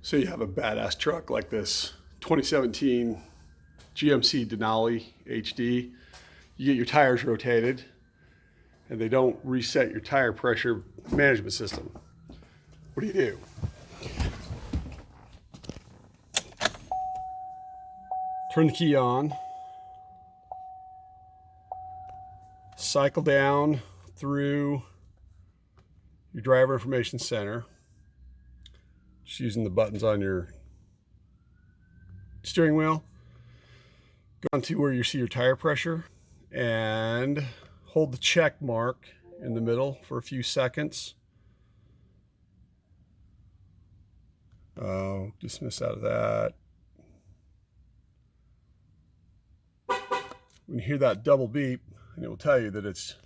So you have a badass truck like this 2017 GMC Denali HD. You get your tires rotated and they don't reset your tire pressure management system. What do you do? Turn the key on, cycle down through your driver information center, just using the buttons on your steering wheel. Go on to where you see your tire pressure and hold the check mark in the middle for a few seconds. Dismiss out of that. When you hear that double beep, and it will tell you that it's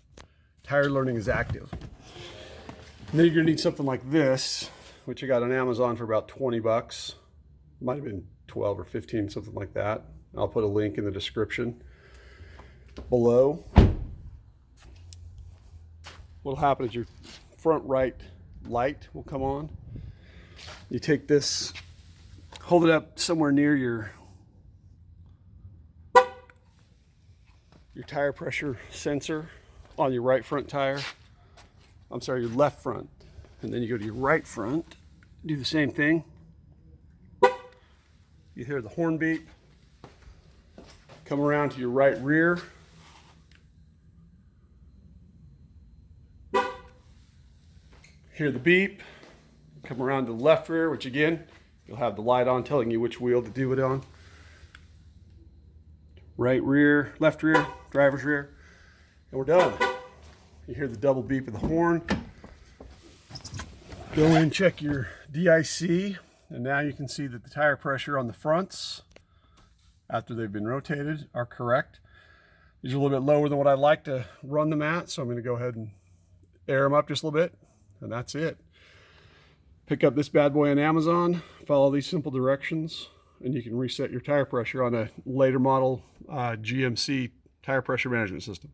tire learning is active. And then you're gonna need something like this, which I got on Amazon for about 20 bucks. Might have been 12 or 15, something like that. I'll put a link in the description below. What'll happen is your front right light will come on. You take this, hold it up somewhere near your tire pressure sensor on your right front tire. I'm sorry, your left front. And then you go to your right front, do the same thing. You hear the horn beep. Come around to your right rear. Hear the beep. Come around to the left rear, which again, you'll have the light on telling you which wheel to do it on. Right rear, left rear, driver's rear, and we're done. You hear the double beep of the horn. Go in, check your DIC, and now you can see that the tire pressure on the fronts, after they've been rotated, are correct. These are a little bit lower than what I'd like to run them at, so I'm going to go ahead and air them up just a little bit, and that's it. Pick up this bad boy on Amazon, follow these simple directions, and you can reset your tire pressure on a later model GMC tire pressure management system.